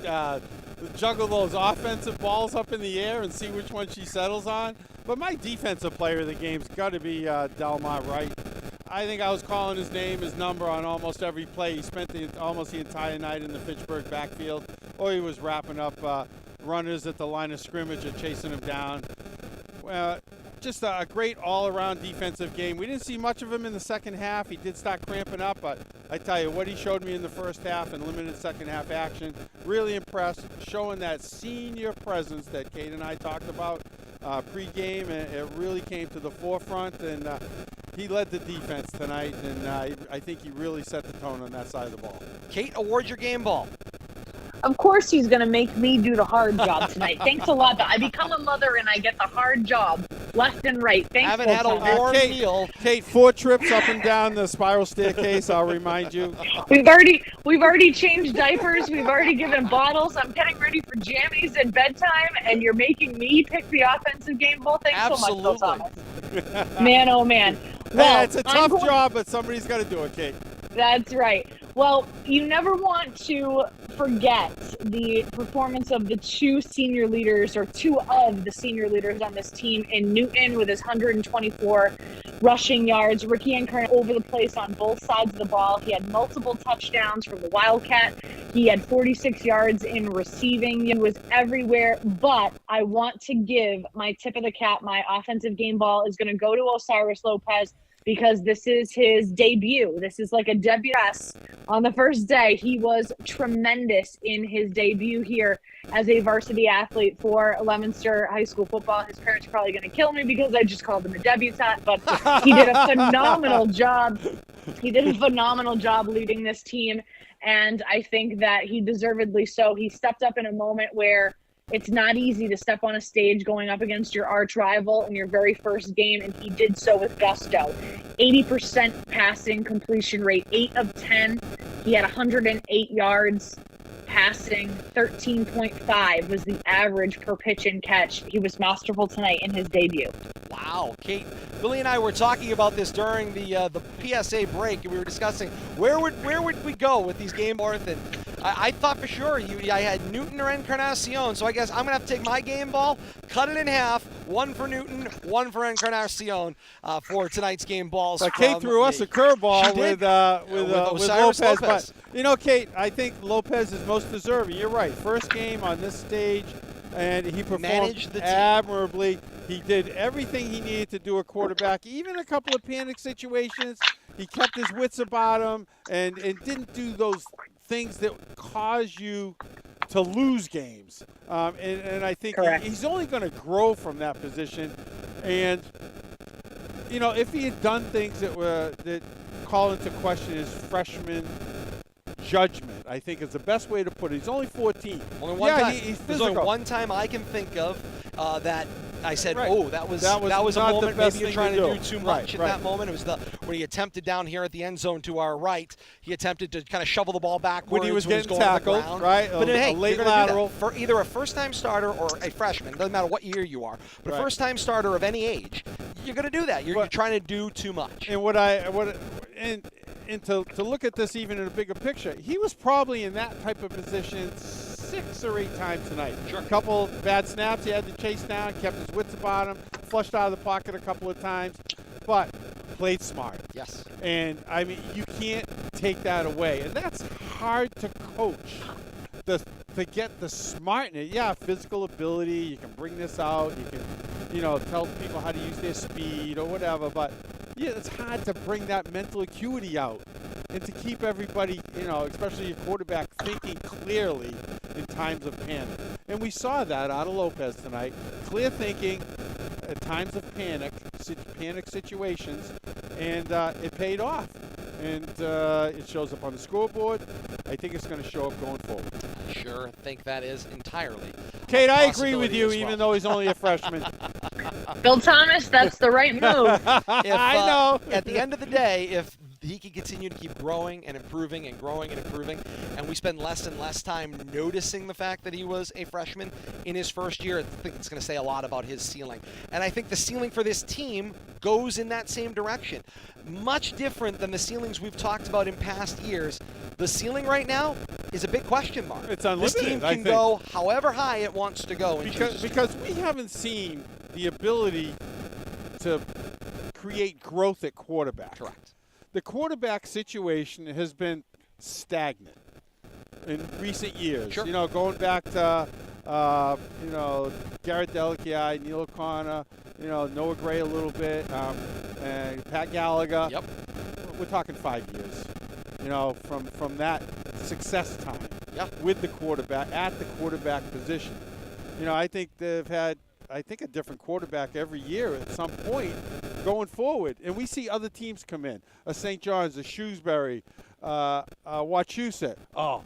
juggle those offensive balls up in the air and see which one she settles on. But my defensive player of the game's got to be Delmont Wright. I think I was calling his name, his number on almost every play. He spent almost the entire night in the Fitchburg backfield, or he was wrapping up runners at the line of scrimmage or chasing them down. Just a great all-around defensive game. We didn't see much of him in the second half. He did start cramping up, but I tell you, what he showed me in the first half and limited second half action, really impressed, showing that senior presence that Kate and I talked about pre-game, and it really came to the forefront, and he led the defense tonight, and I think he really set the tone on that side of the ball. Kate, award your game ball. Of course he's going to make me do the hard job tonight. Thanks a lot. I become a mother and I get the hard job left and right. Thanks. Haven't had a warm meal. Kate, 4 trips up and down the spiral staircase, I'll remind you. We've already changed diapers. We've already given bottles. I'm getting ready for jammies at bedtime, and you're making me pick the offensive game ball. Thanks Absolutely. so much, Bill Thomas. Man, oh man. Well, it's a tough job, but somebody's got to do it, Kate. That's right. Well, you never want to forget the performance of the 2 senior leaders, or 2 of the senior leaders on this team. In Newton with his 124 rushing yards. Ricky Encarn over the place on both sides of the ball. He had multiple touchdowns from the Wildcat. He had 46 yards in receiving. He was everywhere. But I want to give my tip of the cap. My offensive game ball is going to go to Osiris Lopez. because this is his debut. This is like a debut on the first day. He was tremendous in his debut here as a varsity athlete for Leominster High School football. His parents are probably going to kill me because I just called him a debutant, but he did a phenomenal job. He did a phenomenal job leading this team, and I think that he deservedly so. He stepped up in a moment where it's not easy to step on a stage going up against your arch rival in your very first game, and he did so with gusto. 80% passing completion rate, 8 of 10. He had 108 yards passing. 13.5 was the average per pitch and catch. He was masterful tonight in his debut. Wow, Kate. Billy and I were talking about this during the PSA break, and we were discussing where would we go with these game boards, and I thought for sure I had Newton or Encarnacion, so I guess I'm going to have to take my game ball, cut it in half, one for Newton, one for Encarnacion for tonight's game balls. But Kate threw us a curveball with Osiris Lopez. Lopez. But, Kate, I think Lopez is most deserving. You're right. First game on this stage, and he performed admirably. He did everything he needed to do a quarterback, even a couple of panic situations. He kept his wits about him and didn't do those things that cause you to lose games. And I think he's only going to grow from that position. And, if he had done things that call into question his freshman judgment, I think is the best way to put it. He's only 14. Only one time. He's There's physical. only one time I can think of that I said, Right. oh, that was a not moment. the best Maybe you're thing trying to to do. do too Right, much in right. that moment. It was when he attempted down here at the end zone to our right. He attempted to kind of shovel the ball backwards When he was getting going to the tackled, ground. right? But a hey, late you're gonna lateral. do that for either a first-time starter or a freshman. Doesn't matter what year you are, but a first-time starter of any age, you're going to do that. You're trying to do too much. And to look at this even in a bigger picture, he was probably in that type of position 6 or 8 times tonight. Sure. A couple bad snaps he had to chase down, kept his wits about him, flushed out of the pocket a couple of times, but played smart. Yes. And, you can't take that away. And that's hard to coach, to get the smartness. Yeah, physical ability, you can bring this out, you can, tell people how to use their speed or whatever, but yeah, it's hard to bring that mental acuity out and to keep everybody, especially your quarterback, thinking clearly in times of panic. And we saw that out of Lopez tonight. Clear thinking at times of panic situations, and it paid off. And it shows up on the scoreboard. I think it's going to show up going forward. I sure think that is entirely. Kate, I agree with you, even though he's only a freshman. Bill Thomas, that's the right move. I know. At the end of the day, if he can continue to keep growing and improving and growing and improving, and we spend less and less time noticing the fact that he was a freshman in his first year, I think it's going to say a lot about his ceiling. And I think the ceiling for this team goes in that same direction. Much different than the ceilings we've talked about in past years. The ceiling right now is a big question mark. It's unlimited. This team can go however high it wants to go. Because we haven't seen the ability to create growth at quarterback. Correct. The quarterback situation has been stagnant in recent years. Sure. Going back to, Garrett Delachiai, Neil O'Connor, Noah Gray a little bit, and Pat Gallagher. Yep. We're talking 5 years, from that success time with the quarterback, at the quarterback position. I think they've had, a different quarterback every year at some point going forward. And we see other teams come in, a St. John's, a Shrewsbury, Wachusett. Oh,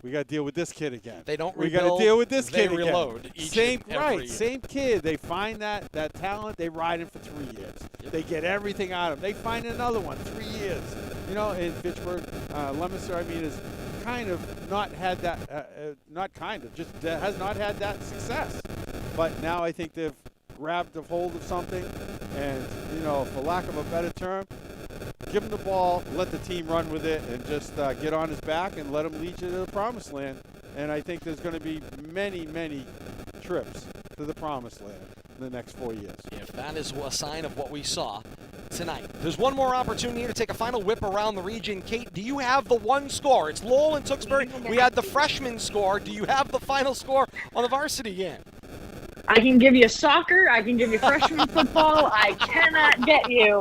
we got to deal with this kid again. They don't rebuild. We got to deal with this kid again. They reload each and every year. Same kid. They find that talent. They ride him for 3 years. Yep. They get everything out of him. They find another one, 3 years. In Fitchburg, Leominster, is kind of not had that, has not had that success. But now I think they've grabbed a hold of something, and, for lack of a better term, give him the ball, let the team run with it, and just get on his back and let him lead you to the promised land. And I think there's going to be many, many trips to the promised land in the next 4 years. If that is a sign of what we saw tonight. There's one more opportunity to take a final whip around the region. Kate, do you have the one score? It's Lowell and Tewksbury. We had the freshman score. Do you have the final score on the varsity game? I can give you soccer. I can give you freshman football. I cannot get you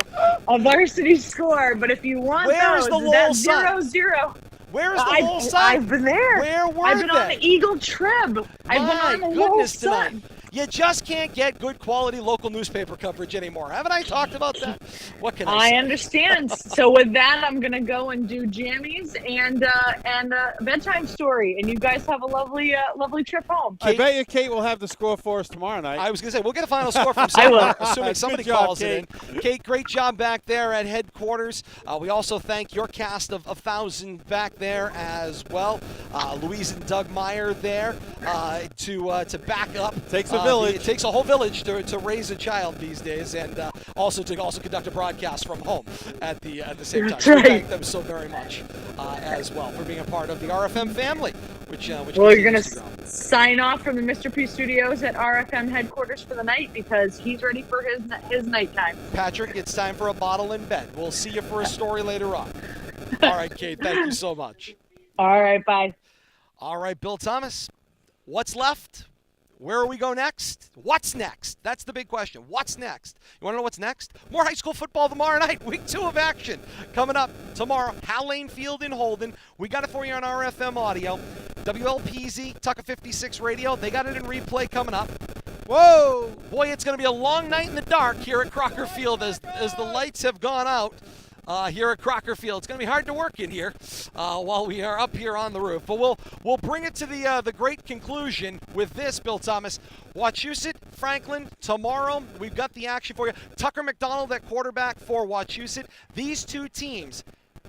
a varsity score. But if you want Where's those, the Lowell that's Sun? 0-0. Where's the Lowell Sun? I've been there. Where were I've been they? on the Eagle Trib. I've been on the Lowell goodness tonight. Sun. You just can't get good quality local newspaper coverage anymore. Haven't I talked about that? What can I say? I understand. So with that, I'm gonna go and do jammies and bedtime story, and you guys have a lovely trip home. I bet you Kate will have the score for us tomorrow night. I was going to say, we'll get a final score from I will. somewhere, assuming somebody Good job, calls it in. Kate, great job back there at headquarters. We also thank your cast of 1,000 back there as well. Louise and Doug Meyer there to back up. Takes a village. It takes a whole village to raise a child these days, and also to conduct a broadcast from home at the same time. That's So we right. thank them so very much as well for being a part of the RFM family, which Well, you're gonna continues to grow. sign off from the Mr. P Studios at RFM headquarters for the night because he's ready for his nighttime. Patrick, it's time for a bottle in bed. We'll see you for a story later on. All right, Kate, thank you so much. All right, bye. All right, Bill Thomas, what's left? Where we go next? What's next? That's the big question. What's next? You want to know what's next? More high school football tomorrow night. Week 2 of action coming up tomorrow. Hal Lane Field in Holden. We got it for you on RFM audio. WLPZ, Tucker 56 radio. They got it in replay coming up. Whoa! Boy, it's going to be a long night in the dark here at Crocker Field as the lights have gone out. Here at Crocker Field. It's going to be hard to work in here while we are up here on the roof. But we'll bring it to the great conclusion with this, Bill Thomas. Wachusett, Franklin, tomorrow. We've got the action for you. Tucker McDonald at quarterback for Wachusett. These two teams,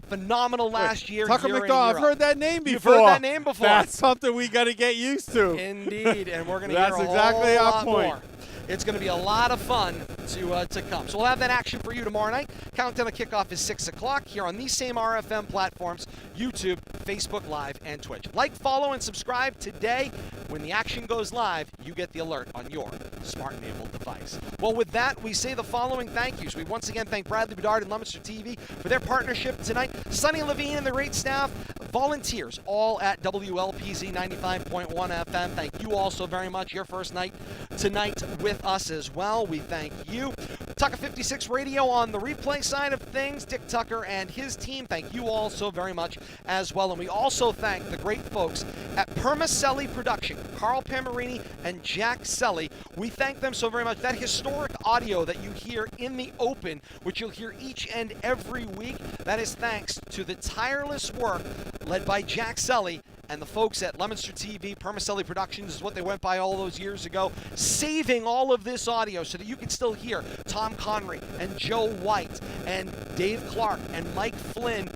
phenomenal last year. Tucker year in, McDonald. year I've out. heard that name before. You've heard that name before. That's something we got to get used to. Indeed, and we're going to That's hear a exactly whole our lot point. more. It's going to be a lot of fun to come. So we'll have that action for you tomorrow night. Countdown to kickoff is 6 o'clock here on these same RFM platforms, YouTube, Facebook Live, and Twitch. Like, follow, and subscribe today. When the action goes live, you get the alert on your smart-enabled device. Well, with that, we say the following thank yous. We once again thank Bradley Bedard and Leominster TV for their partnership tonight. Sonny Levine and the great staff, volunteers, all at WLPZ 95.1 FM. Thank you all so very much. Your first night tonight with us as well. We thank you. Tucker 56 Radio on the replay side of things. Dick Tucker and his team, thank you all so very much as well. And we also thank the great folks at Permacelli Production, Carl Pamarini and Jack Selly. We thank them so very much. That historic audio that you hear in the open, which you'll hear each and every week, that is thanks to the tireless work led by Jack Selly and the folks at Leominster TV. Permacelli Productions is what they went by all those years ago, saving all of this audio so that you can still hear Tom Connery and Joe White and Dave Clark and Mike Flynn,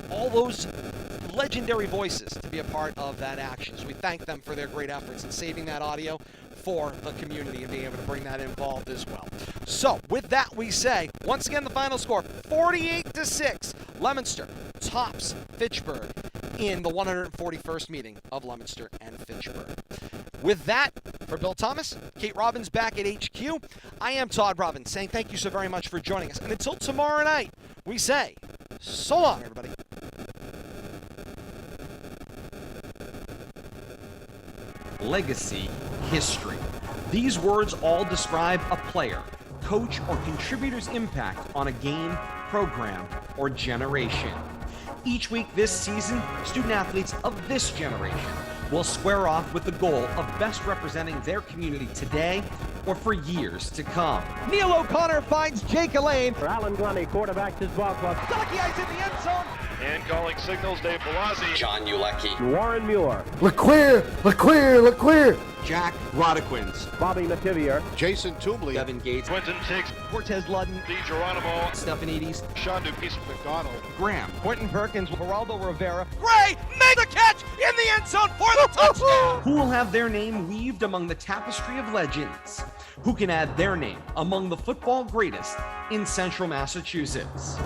all those legendary voices to be a part of that action. So we thank them for their great efforts in saving that audio for the community and being able to bring that involved as well. So with that, we say, once again, the final score, 48-6. Leominster tops Fitchburg in the 141st meeting of Leominster and Fitchburg. With that, for Bill Thomas, Kate Robbins back at HQ, I am Todd Robbins saying thank you so very much for joining us. And until tomorrow night, we say, so long, everybody. Legacy, history. These words all describe a player, coach, or contributor's impact on a game, program, or generation. Each week this season, student athletes of this generation will square off with the goal of best representing their community today or for years to come. Neil O'Connor finds Jake Elaine. For Alan Glennie, quarterbacks his ball club. Ducky Ice in the end zone. And calling signals, Dave Palazzi. John Ulecki. Warren Muir. LeQueer. Jack Rodequins. Bobby Mativier. Jason Toomley. Devin Gates. Quentin Tiggs. Cortez Ludden. Di Geronimo. Stephanides. Sean Dupuis. McDonald. Graham. Quentin Perkins. Geraldo Rivera. Gray made the catch in the end zone for the touchdown. Who will have their name weaved among the tapestry of legends? Who can add their name among the football greatest in Central Massachusetts?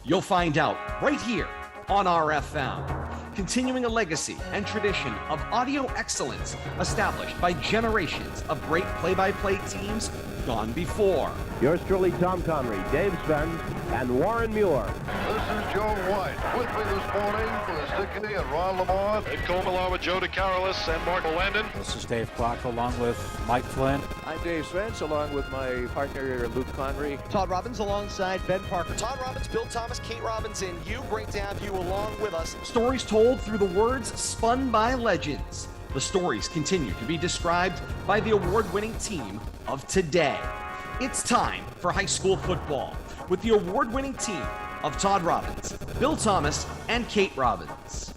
You'll find out right here on RFM. continuing a legacy and tradition of audio excellence established by generations of great play-by-play teams gone before. Yours truly, Tom Connery, Dave Sven, and Warren Muir. This is Joe White. With me this morning for the Stickney and Ron Lamar. Ed Coleman along with Joe DeCarolis and Mark Landon. This is Dave Clark along with Mike Flynn. I'm Dave Svens along with my partner Luke Connery. Todd Robbins alongside Ben Parker. Todd Robbins, Bill Thomas, Kate Robbins, and you. Great to have you along with us. Stories told through the words spun by legends. The stories continue to be described by the award-winning team of today. It's time for high school football with the award-winning team of Todd Robbins, Bill Thomas, and Kate Robbins.